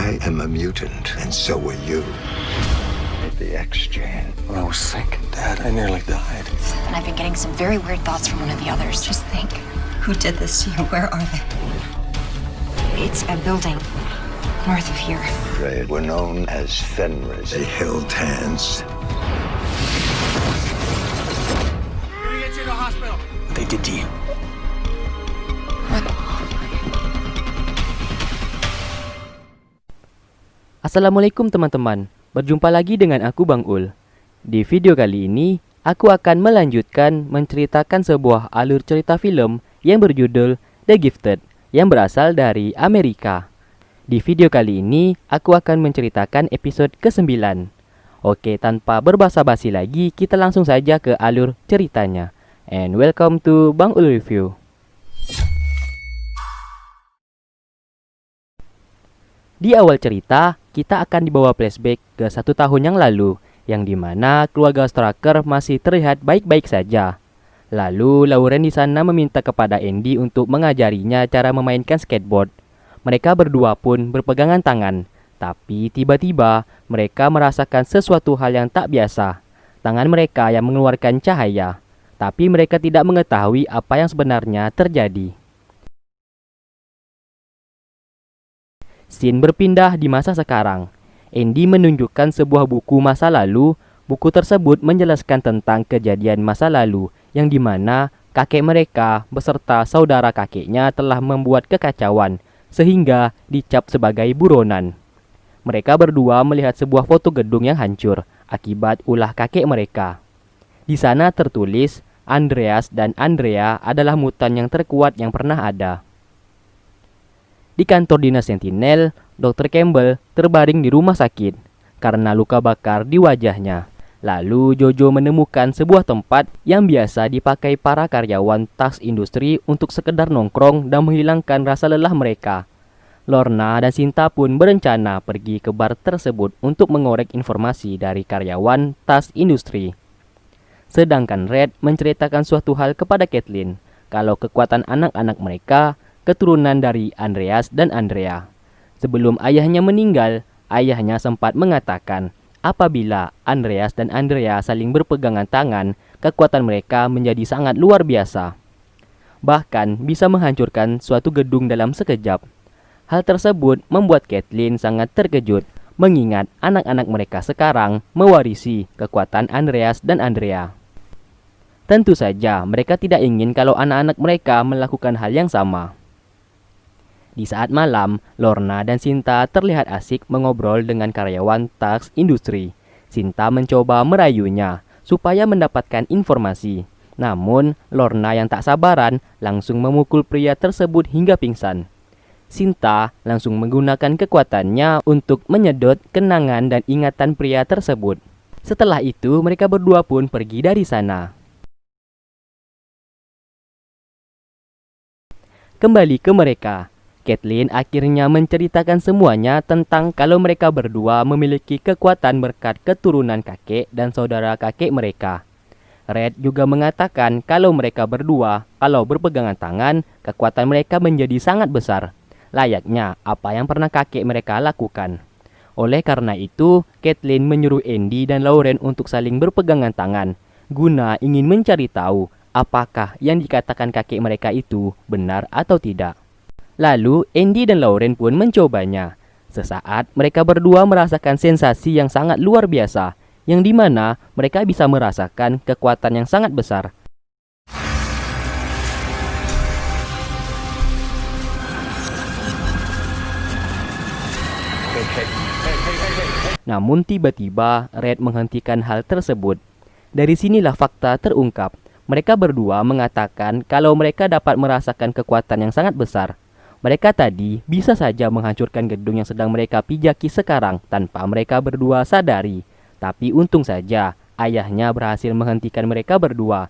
I am a mutant, and so are you. The X-Gene. When I was sick, Dad, I nearly died. And I've been getting some very weird thoughts from one of the others. Just think, who did this to you? Where are they? It's a building north of here. They were known as Fenris. They held hands. We're gonna get you to the hospital. What they did to you. Assalamualaikum teman-teman, berjumpa lagi dengan aku Bang Ul. Di video kali ini, aku akan melanjutkan menceritakan sebuah alur cerita film yang berjudul The Gifted, yang berasal dari Amerika. Di video kali ini, aku akan menceritakan episode ke-9. Oke, tanpa berbasa-basi lagi, kita langsung saja ke alur ceritanya. And welcome to Bang Ul Review. Di awal cerita, kita akan dibawa flashback ke 1 tahun yang lalu, yang dimana keluarga Strucker masih terlihat baik-baik saja. Lalu, Lauren di sana meminta kepada Andy untuk mengajarinya cara memainkan skateboard. Mereka berdua pun berpegangan tangan, tapi tiba-tiba mereka merasakan sesuatu hal yang tak biasa. Tangan mereka yang mengeluarkan cahaya, tapi mereka tidak mengetahui apa yang sebenarnya terjadi. Scene berpindah di masa sekarang. Andy menunjukkan sebuah buku masa lalu. Buku tersebut menjelaskan tentang kejadian masa lalu yang dimana kakek mereka beserta saudara kakeknya telah membuat kekacauan sehingga dicap sebagai buronan. Mereka berdua melihat sebuah foto gedung yang hancur akibat ulah kakek mereka. Di sana tertulis, Andreas dan Andrea adalah mutan yang terkuat yang pernah ada. Di kantor dinas Sentinel, Dr. Campbell terbaring di rumah sakit karena luka bakar di wajahnya. Lalu Jojo menemukan sebuah tempat yang biasa dipakai para karyawan tas industri untuk sekedar nongkrong dan menghilangkan rasa lelah mereka. Lorna dan Sinta pun berencana pergi ke bar tersebut untuk mengorek informasi dari karyawan tas industri. Sedangkan Red menceritakan suatu hal kepada Kathleen kalau kekuatan anak-anak mereka keturunan dari Andreas dan Andrea. Sebelum ayahnya meninggal, ayahnya sempat mengatakan apabila Andreas dan Andrea saling berpegangan tangan, kekuatan mereka menjadi sangat luar biasa. Bahkan bisa menghancurkan suatu gedung dalam sekejap. Hal tersebut membuat Kathleen sangat terkejut, mengingat anak-anak mereka sekarang mewarisi kekuatan Andreas dan Andrea. Tentu saja mereka tidak ingin kalau anak-anak mereka melakukan hal yang sama. Di saat malam, Lorna dan Sinta terlihat asik mengobrol dengan karyawan tas industri. Sinta mencoba merayunya supaya mendapatkan informasi. Namun, Lorna yang tak sabaran langsung memukul pria tersebut hingga pingsan. Sinta langsung menggunakan kekuatannya untuk menyedot kenangan dan ingatan pria tersebut. Setelah itu, mereka berdua pun pergi dari sana. Kembali ke mereka. Kathleen akhirnya menceritakan semuanya tentang kalau mereka berdua memiliki kekuatan berkat keturunan kakek dan saudara kakek mereka. Red juga mengatakan kalau mereka berdua, kalau berpegangan tangan, kekuatan mereka menjadi sangat besar, layaknya apa yang pernah kakek mereka lakukan. Oleh karena itu, Kathleen menyuruh Andy dan Lauren untuk saling berpegangan tangan, guna ingin mencari tahu apakah yang dikatakan kakek mereka itu benar atau tidak. Lalu, Andy dan Lauren pun mencobanya. Sesaat, mereka berdua merasakan sensasi yang sangat luar biasa, yang dimana mereka bisa merasakan kekuatan yang sangat besar. Namun tiba-tiba, Red menghentikan hal tersebut. Dari sinilah fakta terungkap. Mereka berdua mengatakan kalau mereka dapat merasakan kekuatan yang sangat besar. Mereka tadi bisa saja menghancurkan gedung yang sedang mereka pijaki sekarang tanpa mereka berdua sadari. Tapi untung saja ayahnya berhasil menghentikan mereka berdua.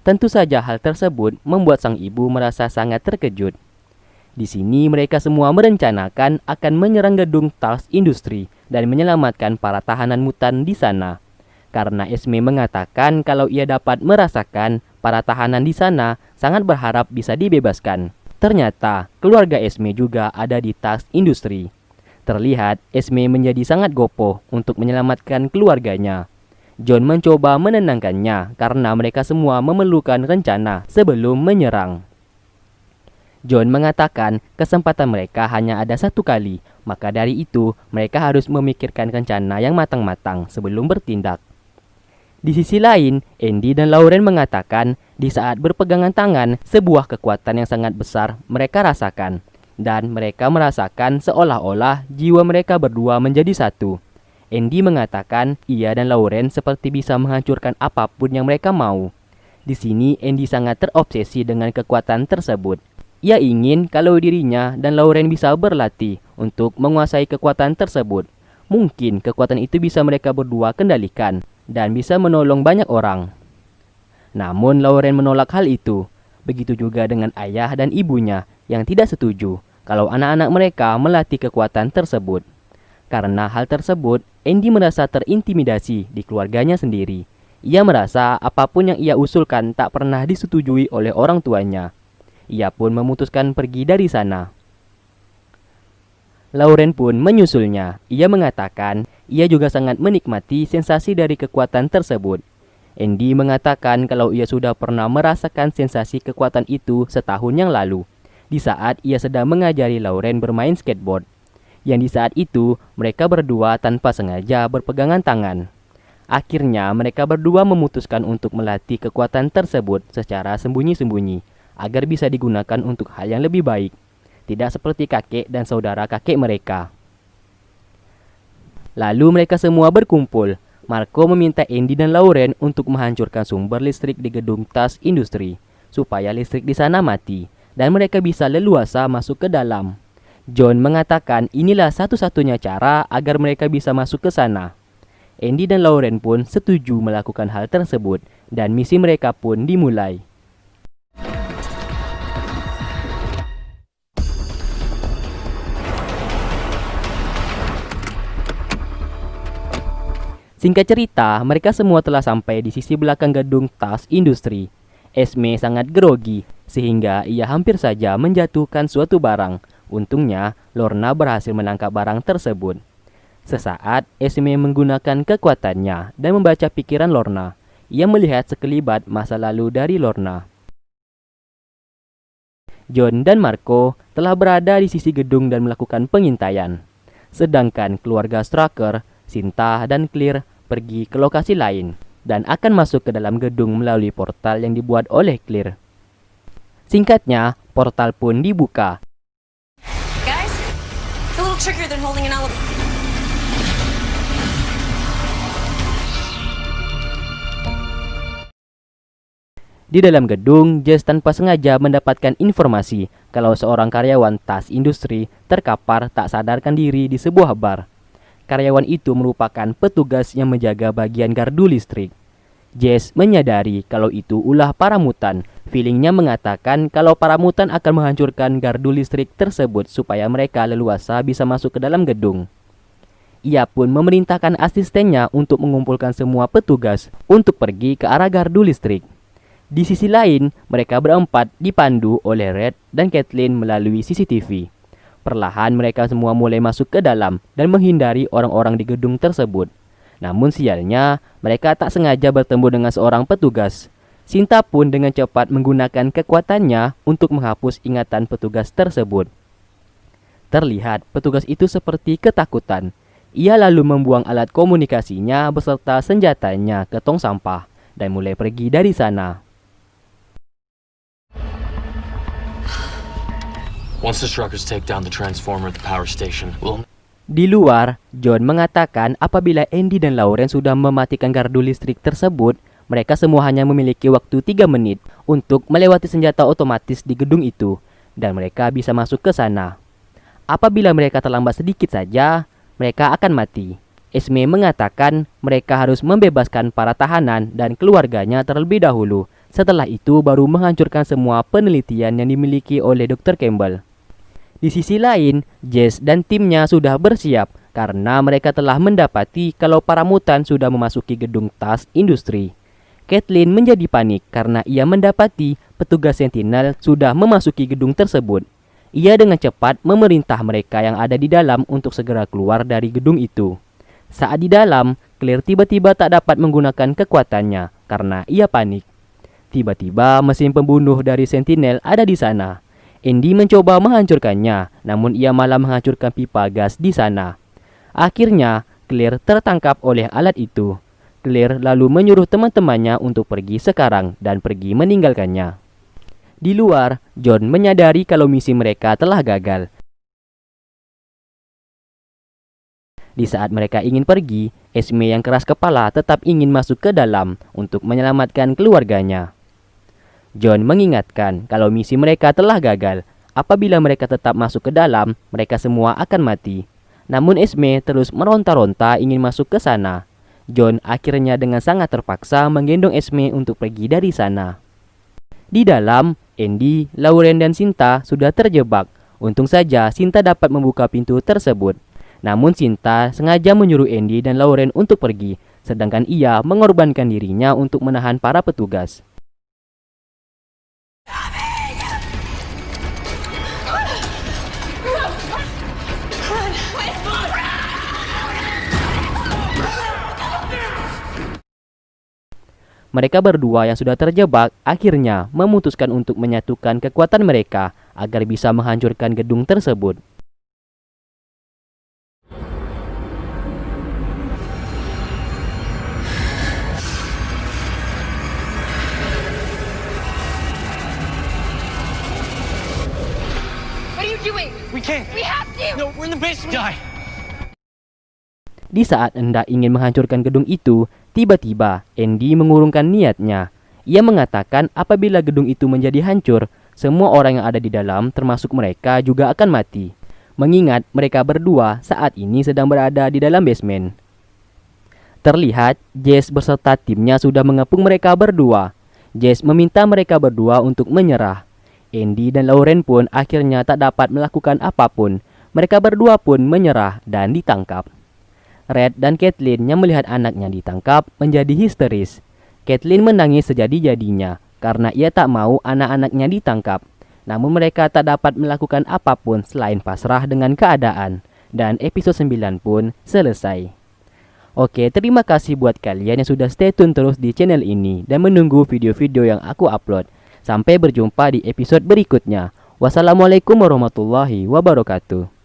Tentu saja hal tersebut membuat sang ibu merasa sangat terkejut. Di sini mereka semua merencanakan akan menyerang gedung tas industri dan menyelamatkan para tahanan mutan di sana. Karena Esme mengatakan kalau ia dapat merasakan para tahanan di sana sangat berharap bisa dibebaskan. Ternyata keluarga Esme juga ada di tas industri. Terlihat Esme menjadi sangat gopoh untuk menyelamatkan keluarganya. John mencoba menenangkannya karena mereka semua memerlukan rencana sebelum menyerang. John mengatakan kesempatan mereka hanya ada satu kali, maka dari itu mereka harus memikirkan rencana yang matang-matang sebelum bertindak. Di sisi lain, Andy dan Lauren mengatakan di saat berpegangan tangan, sebuah kekuatan yang sangat besar mereka rasakan. Dan mereka merasakan seolah-olah jiwa mereka berdua menjadi satu. Andy mengatakan ia dan Lauren seperti bisa menghancurkan apapun yang mereka mau. Di sini Andy sangat terobsesi dengan kekuatan tersebut. Ia ingin kalau dirinya dan Lauren bisa berlatih untuk menguasai kekuatan tersebut. Mungkin kekuatan itu bisa mereka berdua kendalikan dan bisa menolong banyak orang. Namun Lauren menolak hal itu. Begitu juga dengan ayah dan ibunya yang tidak setuju kalau anak-anak mereka melatih kekuatan tersebut. Karena hal tersebut, Andy merasa terintimidasi di keluarganya sendiri. Ia merasa apapun yang ia usulkan tak pernah disetujui oleh orang tuanya. Ia pun memutuskan pergi dari sana. Lauren pun menyusulnya. Ia mengatakan ia juga sangat menikmati sensasi dari kekuatan tersebut. Andy mengatakan kalau ia sudah pernah merasakan sensasi kekuatan itu setahun yang lalu, di saat ia sedang mengajari Lauren bermain skateboard. Yang di saat itu, mereka berdua tanpa sengaja berpegangan tangan. Akhirnya, mereka berdua memutuskan untuk melatih kekuatan tersebut secara sembunyi-sembunyi, agar bisa digunakan untuk hal yang lebih baik. Tidak seperti kakek dan saudara kakek mereka. Lalu mereka semua berkumpul. Marco meminta Andy dan Lauren untuk menghancurkan sumber listrik di gedung tas industri, supaya listrik di sana mati, dan mereka bisa leluasa masuk ke dalam. John mengatakan inilah satu-satunya cara agar mereka bisa masuk ke sana. Andy dan Lauren pun setuju melakukan hal tersebut, dan misi mereka pun dimulai. Singkat cerita, mereka semua telah sampai di sisi belakang gedung tas industri. Esme sangat grogi, sehingga ia hampir saja menjatuhkan suatu barang. Untungnya, Lorna berhasil menangkap barang tersebut. Sesaat, Esme menggunakan kekuatannya dan membaca pikiran Lorna. Ia melihat sekelibat masa lalu dari Lorna. John dan Marco telah berada di sisi gedung dan melakukan pengintaian. Sedangkan keluarga Strucker, Sinta, dan Clear pergi ke lokasi lain dan akan masuk ke dalam gedung melalui portal yang dibuat oleh Clear. Singkatnya, portal pun dibuka. Guys, it's a little trickier than holding an elevator. Di dalam gedung, Jess tanpa sengaja mendapatkan informasi kalau seorang karyawan tas industri terkapar tak sadarkan diri di sebuah bar. Karyawan itu merupakan petugas yang menjaga bagian gardu listrik. Jess menyadari kalau itu ulah para mutan. Feelingnya mengatakan kalau para mutan akan menghancurkan gardu listrik tersebut supaya mereka leluasa bisa masuk ke dalam gedung. Ia pun memerintahkan asistennya untuk mengumpulkan semua petugas untuk pergi ke arah gardu listrik. Di sisi lain, mereka berempat dipandu oleh Red dan Kathleen melalui CCTV. Perlahan mereka semua mulai masuk ke dalam dan menghindari orang-orang di gedung tersebut. Namun sialnya, mereka tak sengaja bertemu dengan seorang petugas. Sinta pun dengan cepat menggunakan kekuatannya untuk menghapus ingatan petugas tersebut. Terlihat petugas itu seperti ketakutan. Ia lalu membuang alat komunikasinya beserta senjatanya ke tong sampah dan mulai pergi dari sana. Once the Struckers take down the transformer at the power station, we'll... Di luar, John mengatakan apabila Andy dan Lauren sudah mematikan gardu listrik tersebut, mereka semua hanya memiliki waktu 3 menit untuk melewati senjata otomatis di gedung itu, dan mereka bisa masuk ke sana. Apabila mereka terlambat sedikit saja, mereka akan mati. Esme mengatakan mereka harus membebaskan para tahanan dan keluarganya terlebih dahulu. Setelah itu baru menghancurkan semua penelitian yang dimiliki oleh Dr. Campbell. Di sisi lain, Jess dan timnya sudah bersiap karena mereka telah mendapati kalau para mutan sudah memasuki gedung tas industri. Kathleen menjadi panik karena ia mendapati petugas Sentinel sudah memasuki gedung tersebut. Ia dengan cepat memerintah mereka yang ada di dalam untuk segera keluar dari gedung itu. Saat di dalam, Claire tiba-tiba tak dapat menggunakan kekuatannya karena ia panik. Tiba-tiba mesin pembunuh dari Sentinel ada di sana. Andy mencoba menghancurkannya, namun ia malah menghancurkan pipa gas di sana. Akhirnya, Claire tertangkap oleh alat itu. Claire lalu menyuruh teman-temannya untuk pergi sekarang dan pergi meninggalkannya. Di luar, John menyadari kalau misi mereka telah gagal. Di saat mereka ingin pergi, Esme yang keras kepala tetap ingin masuk ke dalam untuk menyelamatkan keluarganya. John mengingatkan kalau misi mereka telah gagal. Apabila mereka tetap masuk ke dalam, mereka semua akan mati. Namun Esme terus meronta-ronta ingin masuk ke sana. John akhirnya dengan sangat terpaksa menggendong Esme untuk pergi dari sana. Di dalam, Andy, Lauren dan Sinta sudah terjebak. Untung saja Sinta dapat membuka pintu tersebut. Namun Sinta sengaja menyuruh Andy dan Lauren untuk pergi, sedangkan ia mengorbankan dirinya untuk menahan para petugas. Mereka berdua yang sudah terjebak akhirnya memutuskan untuk menyatukan kekuatan mereka agar bisa menghancurkan gedung tersebut. What are you doing? We can't. We have to! No, we're in the basement. Die. Di saat hendak ingin menghancurkan gedung itu, tiba-tiba Andy mengurungkan niatnya. Ia mengatakan apabila gedung itu menjadi hancur, semua orang yang ada di dalam termasuk mereka juga akan mati. Mengingat mereka berdua saat ini sedang berada di dalam basement. Terlihat Jess beserta timnya sudah mengepung mereka berdua. Jess meminta mereka berdua untuk menyerah. Andy dan Lauren pun akhirnya tak dapat melakukan apapun. Mereka berdua pun menyerah dan ditangkap. Red dan Kathleen yang melihat anaknya ditangkap menjadi histeris. Kathleen menangis sejadi-jadinya karena ia tak mau anak-anaknya ditangkap. Namun mereka tak dapat melakukan apapun selain pasrah dengan keadaan. Dan episode 9 pun selesai. Oke, terima kasih buat kalian yang sudah stay tune terus di channel ini dan menunggu video-video yang aku upload. Sampai berjumpa di episode berikutnya. Wassalamualaikum warahmatullahi wabarakatuh.